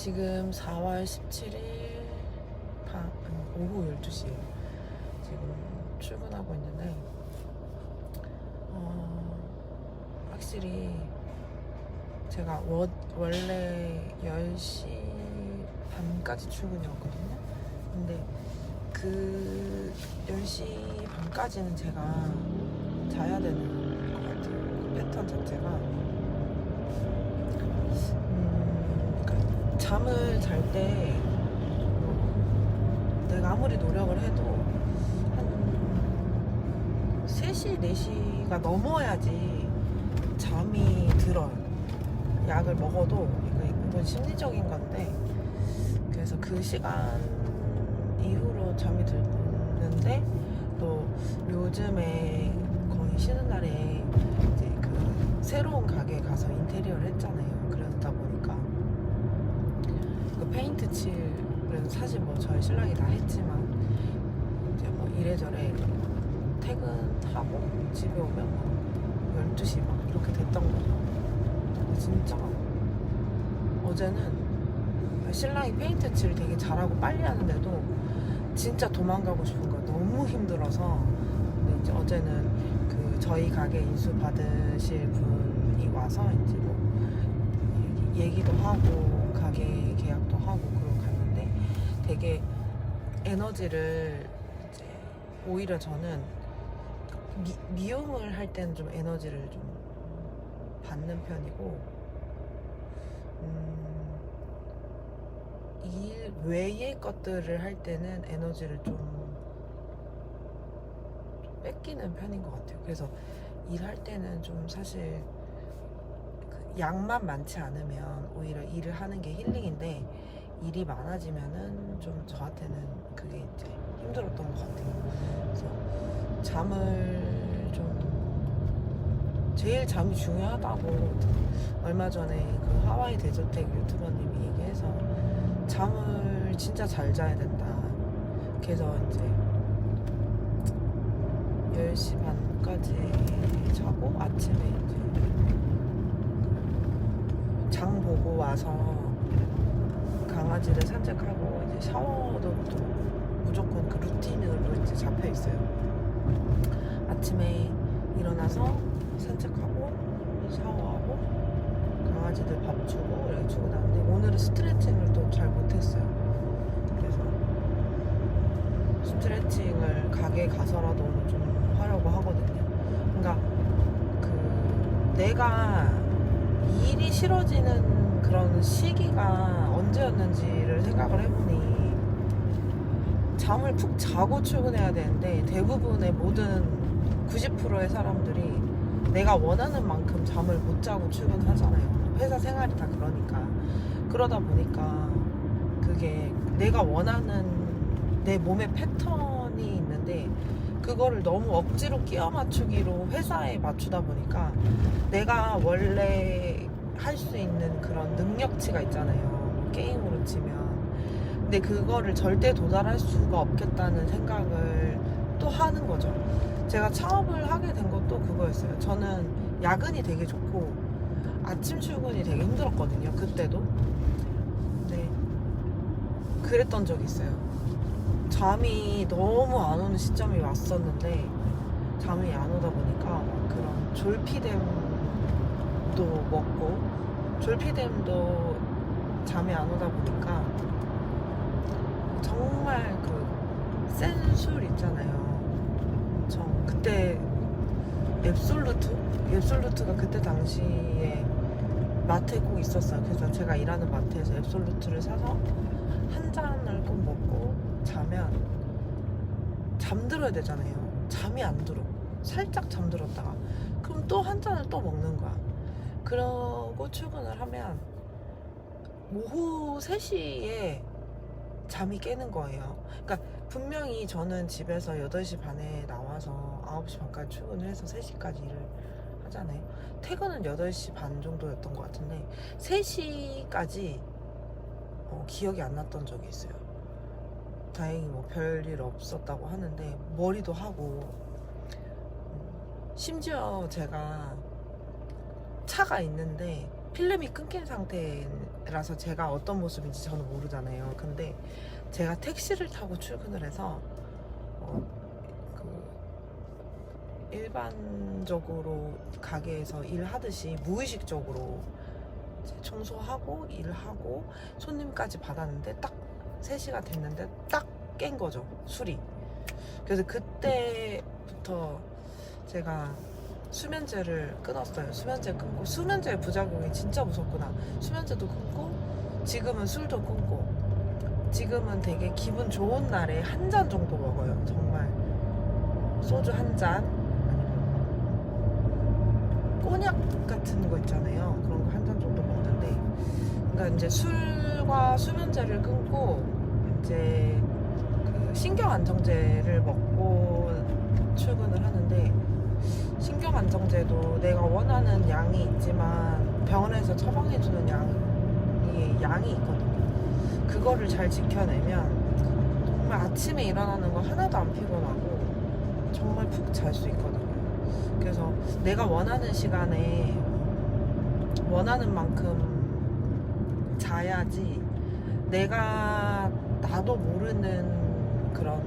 지금 4월 17일 오후 12시에요. 지금 출근하고 있는데 확실히 제가 원래 10시 반까지 출근이었거든요. 근데 그 10시 반까지는 제가 자야 되는 것 같아요. 그 패턴 자체가 그러니까 잠을 잘 때 내가 아무리 노력을 해도 한 3시, 4시가 넘어야지 잠이 들어요. 약을 먹어도 이건 심리적인 건데, 그래서 그 시간 이후로 잠이 드는데, 또 요즘에 거의 쉬는 날에 이제 그 새로운 가게에 가서 인테리어를 했잖아요. 그러다 보니까 그 페인트 칠은 사실 뭐 저희 신랑이 다 했지만 이제 뭐 이래저래 퇴근하고 집에 오면 12시 막 이렇게 됐던 거죠. 근데 진짜 어제는 신랑이 페인트 칠을 되게 잘하고 빨리 하는데도 진짜 도망가고 싶은 거예요. 너무 힘들어서. 근데 이제 어제는 그 저희 가게 인수 받으실 분이 와서 이제 뭐 얘기도 하고 가게 계약도 하고 그러고 갔는데, 되게 에너지를 이제 오히려 저는 미용을 할 때는 좀 에너지를 좀 받는 편이고, 일 외의 것들을 할 때는 에너지를 좀 뺏기는 편인 것 같아요. 그래서 일할 때는 좀 사실 그 양만 많지 않으면 오히려 일을 하는 게 힐링인데, 일이 많아지면은 좀 저한테는 그게 이제 힘들었던 것 같아요. 그래서 잠을 좀, 제일 잠이 중요하다고 얼마 전에 그 하와이 대저택 유튜버님이 얘기해서 잠을 진짜 잘 자야 된다. 그래서 이제 10시 반까지 자고 아침에 이제 장 보고 와서 강아지를 산책하고 이제 샤워도 또 무조건 그 루틴으로 이제 잡혀 있어요. 아침에 일어나서 산책하고 샤워하고 강아지들 밥 주고 이렇게 주고 나는데, 오늘은 스트레칭을 또 잘 못했어요. 그래서 스트레칭을 가게에 가서라도 오늘 좀 하려고 하거든요. 그러니까 그 내가 일이 싫어지는 그런 시기가 언제였는지를 생각을 해보니, 잠을 푹 자고 출근해야 되는데 대부분의 모든 90%의 사람들이 내가 원하는 만큼 잠을 못 자고 출근하잖아요. 회사 생활이 다 그러니까. 그러다 보니까 그게 내가 원하는 내 몸의 패턴이 있는데, 그거를 너무 억지로 끼워 맞추기로 회사에 맞추다 보니까 내가 원래 할 수 있는 그런 능력치가 있잖아요. 게임으로 치면. 근데 그거를 절대 도달할 수가 없겠다는 생각을 또 하는 거죠. 제가 창업을 하게 된 것도 그거였어요. 저는 야근이 되게 좋고 아침 출근이 되게 힘들었거든요. 그때도. 근데 그랬던 적이 있어요. 잠이 너무 안 오는 시점이 왔었는데, 잠이 안 오다 보니까 그런 졸피뎀도 먹고, 졸피뎀도 잠이 안 오다 보니까 정말 그 센 술 있잖아요. 저 그때 앱솔루트가 그때 당시에 마트에 꼭 있었어요. 그래서 제가 일하는 마트에서 앱솔루트를 사서 한 잔을 꼭 먹고 자면 잠들어야 되잖아요. 잠이 안 들어. 살짝 잠들었다가 그럼 또 한 잔을 또 먹는 거야. 그러고 출근을 하면 오후 3시에 잠이 깨는 거예요. 그러니까 분명히 저는 집에서 8시 반에 나와서 9시 반까지 출근을 해서 3시까지 일을 하잖아요. 퇴근은 8시 반 정도였던 것 같은데 3시까지 기억이 안 났던 적이 있어요. 다행히 뭐 별일 없었다고 하는데, 머리도 하고, 심지어 제가 차가 있는데 필름이 끊긴 상태라서 제가 어떤 모습인지 저는 모르잖아요. 근데 제가 택시를 타고 출근을 해서 그 일반적으로 가게에서 일하듯이 무의식적으로 이제 청소하고 일하고 손님까지 받았는데 딱 3시가 됐는데 딱 깬 거죠, 술이. 그래서 그때부터 제가 수면제를 끊었어요. 수면제 끊고, 수면제의 부작용이 진짜 무섭구나. 수면제도 끊고, 지금은 술도 끊고, 지금은 되게 기분 좋은 날에 한 잔 정도 먹어요. 정말 소주 한 잔, 아니면 꼬냑 같은 거 있잖아요. 그런 거 한 잔 정도 먹는데, 그러니까 이제 술과 수면제를 끊고 이제 그 신경 안정제를 먹고 출근을 하는데, 신경 안정제도 내가 원하는 양이 있지만 병원에서 처방해주는 양이 있거든요. 그거를 잘 지켜내면 정말 아침에 일어나는 거 하나도 안 피곤하고 정말 푹 잘 수 있거든요. 그래서 내가 원하는 시간에 원하는 만큼 자야지, 내가 나도 모르는 그런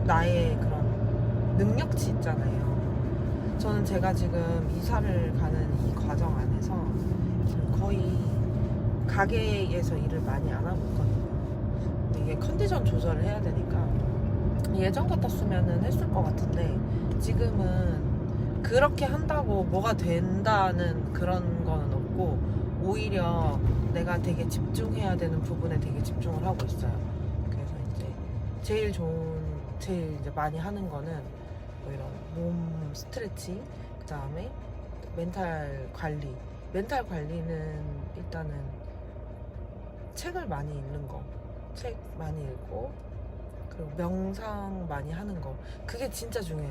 나의 그런 능력치 있잖아요. 저는 제가 지금 이사를 가는 이 과정 안에서 거의 가게에서 일을 많이 안 하고 있거든요. 근데 이게 컨디션 조절을 해야 되니까 예전 같았으면은 했을 것 같은데, 지금은 그렇게 한다고 뭐가 된다는 그런 거는 없고, 오히려 내가 되게 집중해야 되는 부분에 되게 집중을 하고 있어요. 그래서 이제 제일 이제 많이 하는 거는 뭐 이런 몸 스트레칭, 그 다음에 멘탈 관리. 멘탈 관리는 일단은 책을 많이 읽는 거, 책 많이 읽고, 그리고 명상 많이 하는 거. 그게 진짜 중요해요.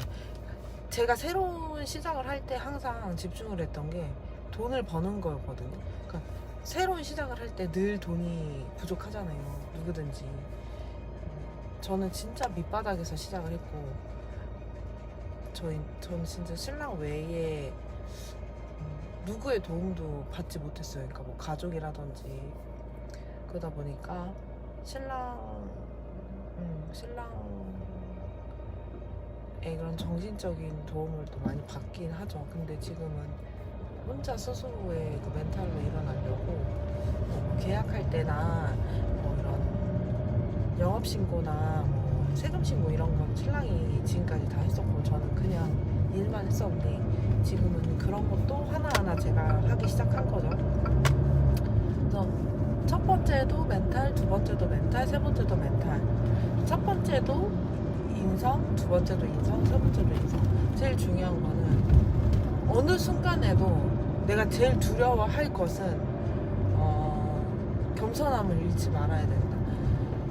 제가 새로운 시작을 할 때 항상 집중을 했던 게 돈을 버는 거였거든요. 그러니까 새로운 시작을 할 때 늘 돈이 부족하잖아요, 누구든지. 저는 진짜 밑바닥에서 시작을 했고, 저는 진짜 신랑 외에 누구의 도움도 받지 못했어요. 그러니까 뭐 가족이라든지. 그러다 보니까 신랑의 그런 정신적인 도움을 또 많이 받긴 하죠. 근데 지금은 혼자 스스로의 그 멘탈로 일어나려고 뭐 계약할 때나 뭐 이런 영업신고나 뭐 세금신고 이런 건 신랑이 지금까지 다 했었고, 저는 그냥 일만 했었는데 지금은 그런 것도 하나하나 제가 하기 시작한 거죠. 그래서 첫 번째도 멘탈, 두 번째도 멘탈, 세 번째도 멘탈. 첫 번째도 인성, 두 번째도 인성, 세 번째도 인성. 제일 중요한 거는 어느 순간에도 내가 제일 두려워할 것은 겸손함을 잃지 말아야 된다.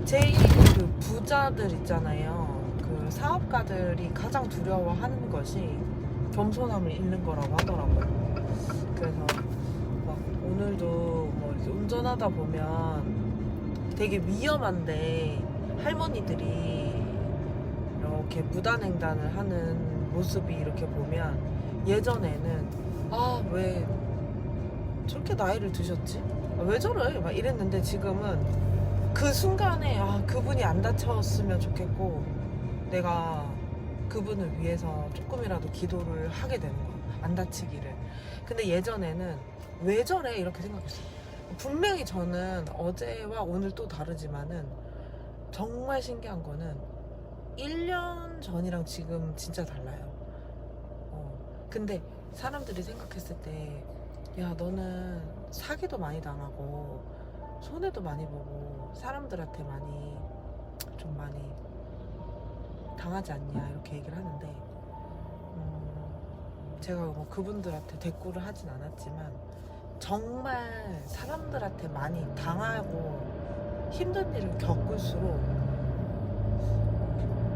제일 그 부자들 있잖아요. 그 사업가들이 가장 두려워하는 것이 겸손함을 잃는 거라고 하더라고요. 그래서 막 오늘도 뭐 이렇게 운전하다 보면 되게 위험한데 할머니들이 이렇게 무단횡단을 하는 모습이 이렇게 보면, 예전에는 왜 저렇게 나이를 드셨지? 왜 저래? 막 이랬는데, 지금은 그 순간에 그분이 안 다쳤으면 좋겠고 내가 그분을 위해서 조금이라도 기도를 하게 되는 거야, 안 다치기를. 근데 예전에는 왜 저래? 이렇게 생각했어요. 분명히 저는 어제와 오늘 또 다르지만은 정말 신기한 거는 1년 전이랑 지금 진짜 달라요. 근데 사람들이 생각했을 때, 야, 너는 사기도 많이 당하고 손해도 많이 보고 사람들한테 많이 당하지 않냐, 이렇게 얘기를 하는데, 제가 뭐 그분들한테 대꾸를 하진 않았지만 정말 사람들한테 많이 당하고 힘든 일을 겪을수록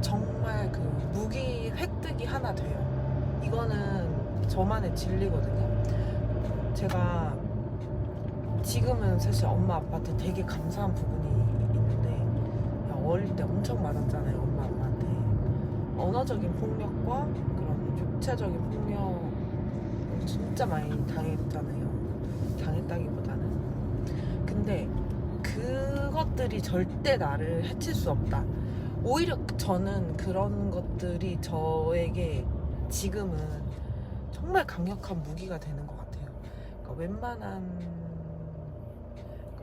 정말 그 무기 획득이 하나 돼요. 이거는 저만의 진리거든요. 제가 지금은 사실 엄마 아빠한테 되게 감사한 부분이 있는데, 어릴 때 엄청 맞았잖아요, 엄마 아빠한테. 언어적인 폭력과 그런 육체적인 폭력 진짜 많이 당했잖아요. 당했다기보다는. 근데 그것들이 절대 나를 해칠 수 없다. 오히려 저는 그런 것들이 저에게 지금은 정말 강력한 무기가 되는 것 같아요. 그러니까 웬만한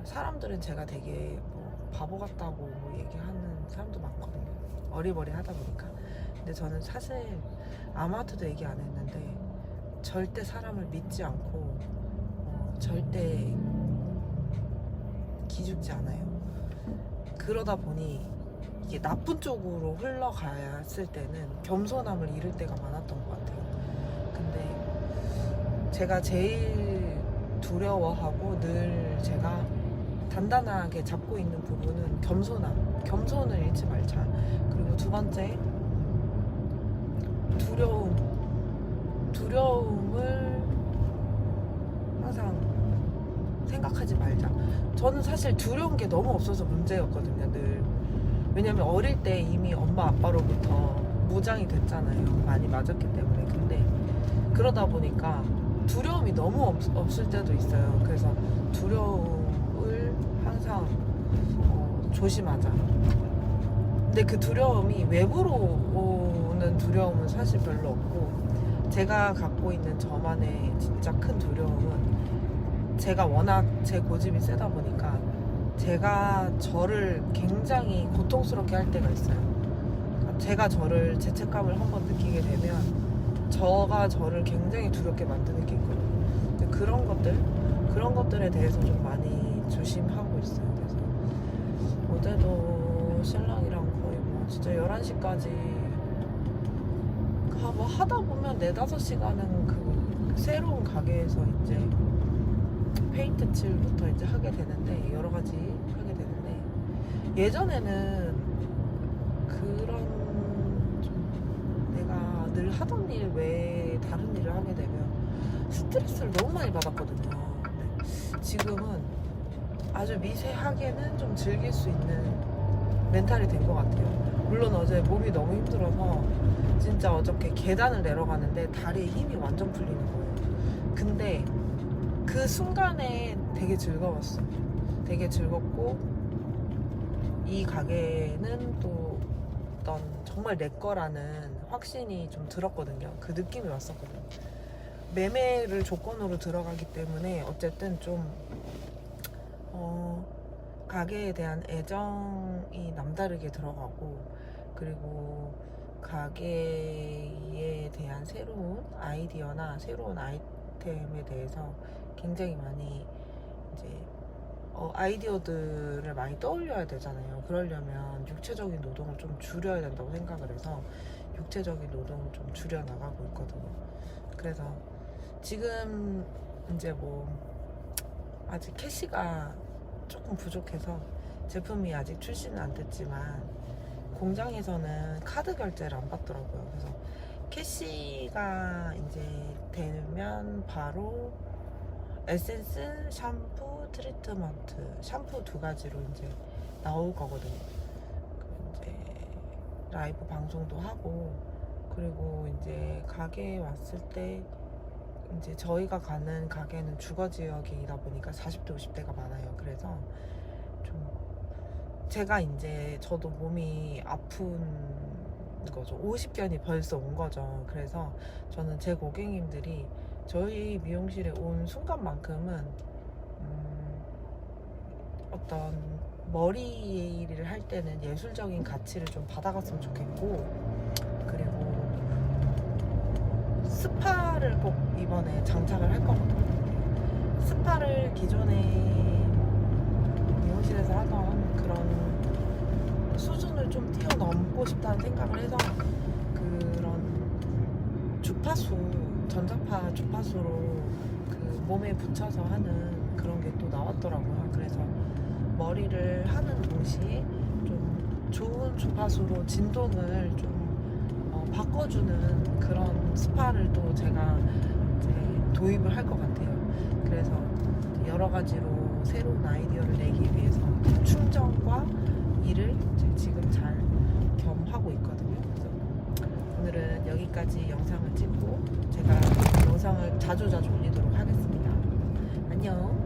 사람들은 제가 되게 뭐 바보 같다고 뭐 얘기하는 사람도 많거든요. 어리버리하다 보니까. 근데 저는 사실 아무한테도 얘기 안 했는데 절대 사람을 믿지 않고 절대 기죽지 않아요. 그러다 보니 이게 나쁜 쪽으로 흘러갔을 때는 겸손함을 잃을 때가 많았던 것 같아요. 근데 제가 제일 두려워하고 늘 제가 단단하게 잡고 있는 부분은 겸손을 잃지 말자. 그리고 두 번째, 두려움을 항상 생각하지 말자. 저는 사실 두려운 게 너무 없어서 문제였거든요, 늘. 왜냐면 어릴 때 이미 엄마 아빠로부터 무장이 됐잖아요. 많이 맞았기 때문에. 근데 그러다 보니까 두려움이 너무 없을 때도 있어요. 그래서 두려움을 항상 조심하자. 근데 그 두려움이 외부로 오는 두려움은 사실 별로 없고, 제가 갖고 있는 저만의 진짜 큰 두려움은 제가 워낙 제 고집이 세다 보니까 제가 저를 굉장히 고통스럽게 할 때가 있어요. 그러니까 제가 저를 죄책감을 한번 느끼게 되면 저가 저를 굉장히 두렵게 만드는 게 있거든요. 근데 그런 것들에 대해서 좀 많이 조심하고 있어요. 그래서 어제도 신랑이랑 거의 뭐 진짜 11시까지 뭐 하다 보면 4-5시간은 그 새로운 가게에서 이제 페인트 칠부터 이제 하게 되는데, 여러 가지 하게 되는데, 예전에는 그런 좀 내가 늘 하던 일 외에 다른 일을 하게 되면 스트레스를 너무 많이 받았거든요. 근데 지금은 아주 미세하게는 좀 즐길 수 있는 멘탈이 된 것 같아요. 물론 어제 몸이 너무 힘들어서 진짜 어저께 계단을 내려가는데 다리에 힘이 완전 풀리는 거예요. 근데 그 순간에 되게 즐거웠어. 되게 즐겁고, 이 가게는 또 어떤 정말 내 거라는 확신이 좀 들었거든요. 그 느낌이 왔었거든요. 매매를 조건으로 들어가기 때문에 어쨌든 좀 가게에 대한 애정이 남다르게 들어가고, 그리고 가게에 대한 새로운 아이디어나 새로운 아이템에 대해서 굉장히 많이 이제 아이디어들을 많이 떠올려야 되잖아요. 그러려면 육체적인 노동을 좀 줄여야 된다고 생각을 해서 육체적인 노동을 좀 줄여 나가고 있거든요. 그래서 지금 이제 뭐 아직 캐시가 조금 부족해서 제품이 아직 출시는 안 됐지만 공장에서는 카드 결제를 안 받더라고요. 그래서 캐시가 이제 되면 바로 에센스, 샴푸, 트리트먼트, 샴푸 2가지로 이제 나올 거거든요. 이제 라이브 방송도 하고, 그리고 이제 가게에 왔을 때 이제 저희가 가는 가게는 주거 지역이다 보니까 40대, 50대가 많아요. 그래서 좀 제가 이제 저도 몸이 아픈 거죠. 50견이 벌써 온 거죠. 그래서 저는 제 고객님들이 저희 미용실에 온 순간만큼은 어떤 머리를 할 때는 예술적인 가치를 좀 받아갔으면 좋겠고, 그리고 스파를 꼭 이번에 장착을 할 거거든요. 스파를 기존에 미용실에서 하던 그런 수준을 좀 뛰어넘고 싶다는 생각을 해서 그런 주파수, 전자파 주파수로 그 몸에 붙여서 하는 그런 게 또 나왔더라고요. 그래서 머리를 하는 동시에 좀 좋은 주파수로 진동을 좀 바꿔주는 그런 스파를 또 제가 이제 도입을 할 것 같아요. 그래서 여러 가지로 새로운 아이디어를 내기 위해서 충전과 일을 지금 잘 겸하고 있거든요. 그래서 오늘은 여기까지 영상을 찍고 제가 영상을 자주 올리도록 하겠습니다. 안녕. 안녕.